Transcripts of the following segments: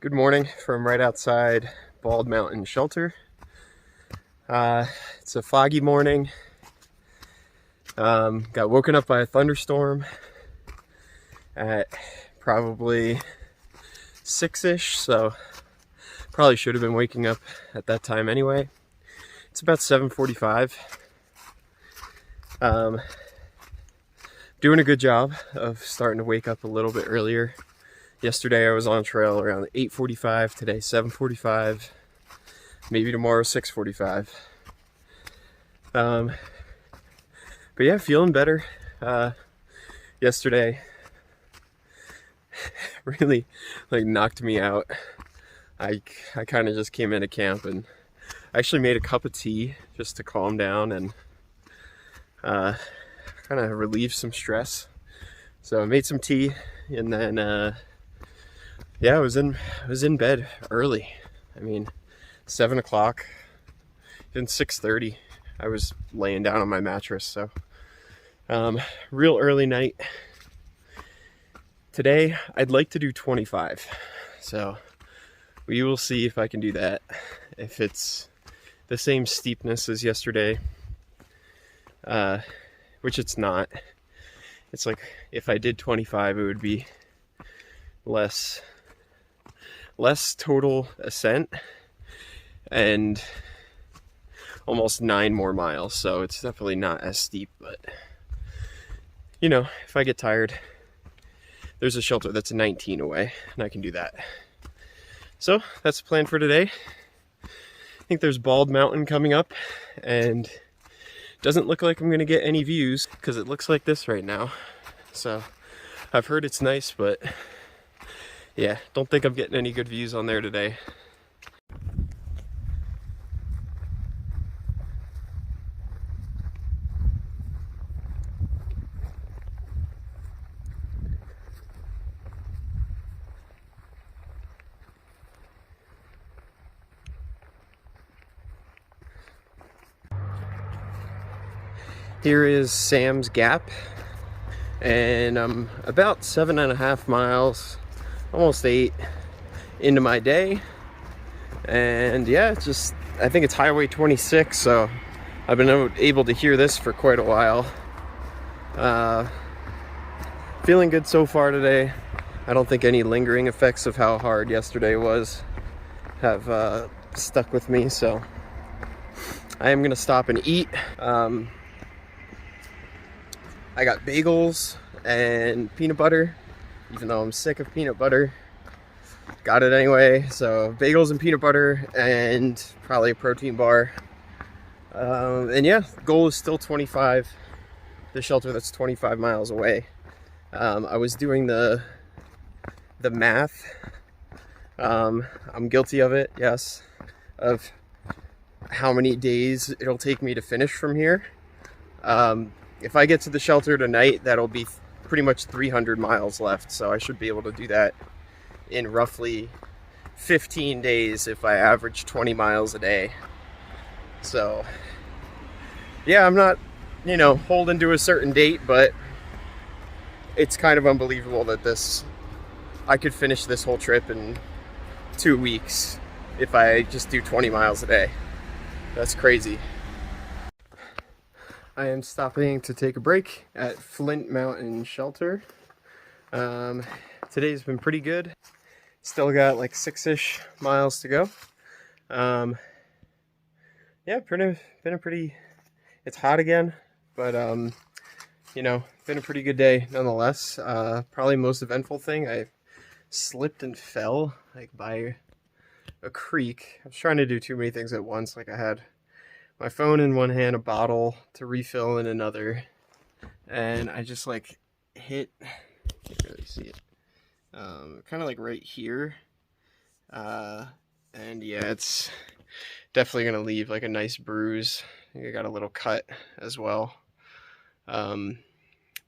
Good morning from right outside Bald Mountain Shelter. It's a foggy morning. Got woken up by a thunderstorm at probably 6-ish, so probably should have been waking up at that time anyway. It's about 7:45. Doing a good job of starting to wake up a little bit earlier. Yesterday I was on trail around 8:45, today 7:45, maybe tomorrow 6:45. But yeah, feeling better. Yesterday really knocked me out. I kind of just came into camp and I actually made a cup of tea just to calm down and kind of relieve some stress. So I made some tea and then yeah, I was in bed early. I mean, 7 o'clock, even 6:30. I was laying down on my mattress. So, real early night. Today, I'd like to do 25. So, we will see if I can do that. If it's the same steepness as yesterday, which it's not. It's like if I did 25, it would be less total ascent and almost 9 more miles, so it's definitely not as steep. But you know, if I get tired, there's a shelter that's 19 away and I can do that. So that's the plan for today. I think there's Bald Mountain coming up and doesn't look like I'm gonna get any views because it looks like this right now. So I've heard it's nice, but yeah, don't think I'm getting any good views on there today. Here is Sam's Gap, and I'm about 7.5 miles, almost 8 into my day. And yeah, I think it's Highway 26, so I've been able to hear this for quite a while. Feeling good so far today. I don't think any lingering effects of how hard yesterday was have stuck with me, so I am gonna stop and eat. I got bagels and peanut butter, even though I'm sick of peanut butter. Got it anyway, so bagels and peanut butter and probably a protein bar. And yeah, goal is still 25, the shelter that's 25 miles away. I was doing the math. I'm guilty of it, yes, of how many days it'll take me to finish from here. If I get to the shelter tonight, that'll be pretty much 300 miles left, so I should be able to do that in roughly 15 days if I average 20 miles a day. So yeah, I'm not, holding to a certain date, but it's kind of unbelievable that I could finish this whole trip in 2 weeks if I just do 20 miles a day. That's crazy. I am stopping to take a break at Flint Mountain Shelter. Today's been pretty good. Still got like 6-ish miles to go. Yeah, been a pretty, it's hot again, but been a pretty good day nonetheless. Probably most eventful thing, I slipped and fell by a creek. I was trying to do too many things at once. I had my phone in one hand, a bottle to refill in another, and I just hit, can't really see it, kind of right here, and yeah, it's definitely gonna leave a nice bruise. I think I got a little cut as well, but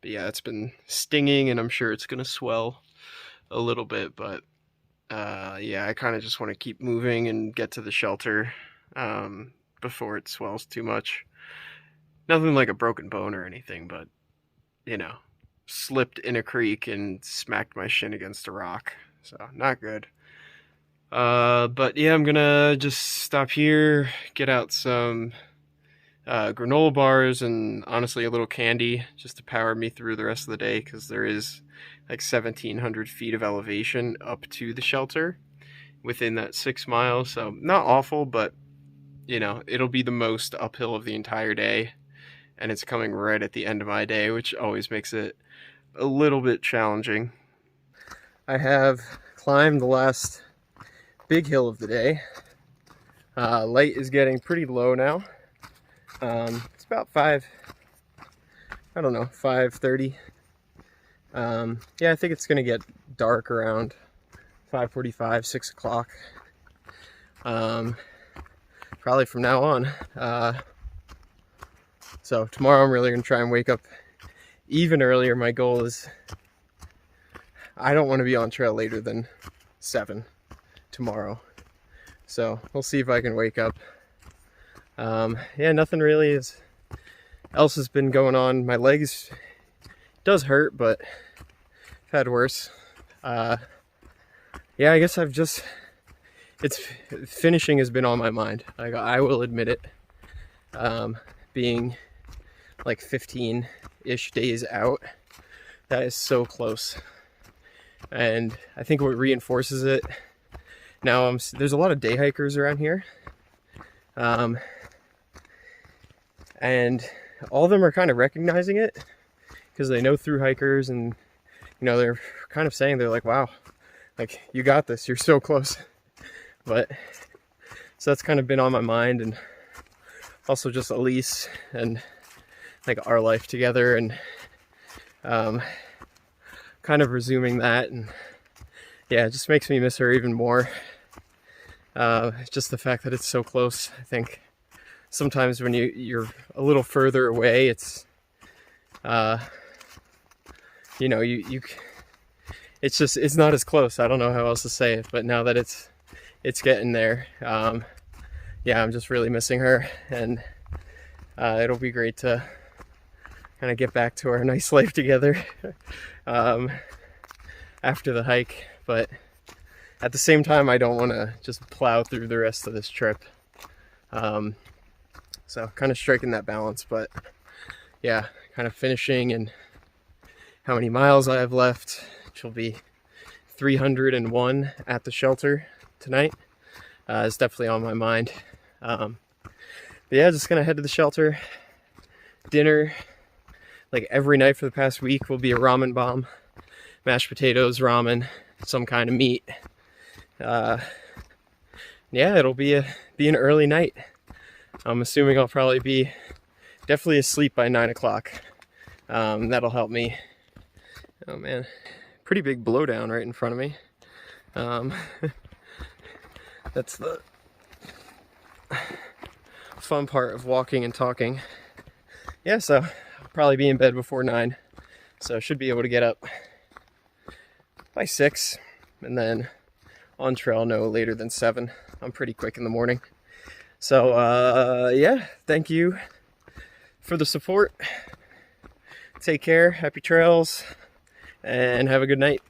yeah, it's been stinging and I'm sure it's gonna swell a little bit, but yeah, I kind of just want to keep moving and get to the shelter before it swells too much. Nothing like a broken bone or anything, but slipped in a creek and smacked my shin against a rock, so not good. But yeah, I'm gonna just stop here, get out some granola bars and honestly a little candy just to power me through the rest of the day, because there is like 1,700 feet of elevation up to the shelter within that 6 miles. So not awful, but you know, it'll be the most uphill of the entire day, and it's coming right at the end of my day, which always makes it a little bit challenging. I have climbed the last big hill of the day. Light is getting pretty low now. It's about 5:30. Yeah, I think it's gonna get dark around 5:45, 6 o'clock. Probably from now on. So tomorrow I'm really gonna try and wake up even earlier. My goal is I don't want to be on trail later than 7 tomorrow. So we'll see if I can wake up. Yeah, nothing really else has been going on. My legs does hurt, but I've had worse. Yeah, I guess finishing has been on my mind. I will admit it. Being like 15-ish days out, that is so close. And I think what reinforces it now, there's a lot of day hikers around here. And all of them are kind of recognizing it because they know thru-hikers, and you know, they're kind of saying, they're like, wow, like, you got this, you're so close. But so that's kind of been on my mind, and also just Elise and like our life together, and kind of resuming that. And yeah, it just makes me miss her even more. Just the fact that it's so close. I think sometimes when you're a little further away, it's you know, it's not as close. I don't know how else to say it, but now that it's getting there, yeah, I'm just really missing her, and it'll be great to kind of get back to our nice life together after the hike. But at the same time, I don't want to just plow through the rest of this trip. So kind of striking that balance, but yeah, kind of finishing, and how many miles I have left, which will be 301 at the shelter tonight, is definitely on my mind. But yeah, just gonna head to the shelter. Dinner, like every night for the past week, will be a ramen bomb. Mashed potatoes, ramen, some kind of meat. Yeah, it'll be an early night. I'm assuming I'll probably be definitely asleep by 9 o'clock. That'll help me. Oh man, pretty big blowdown right in front of me. That's the fun part of walking and talking. Yeah, so I'll probably be in bed before 9, so I should be able to get up by 6, and then on trail no later than 7. I'm pretty quick in the morning. So yeah, thank you for the support. Take care, happy trails, and have a good night.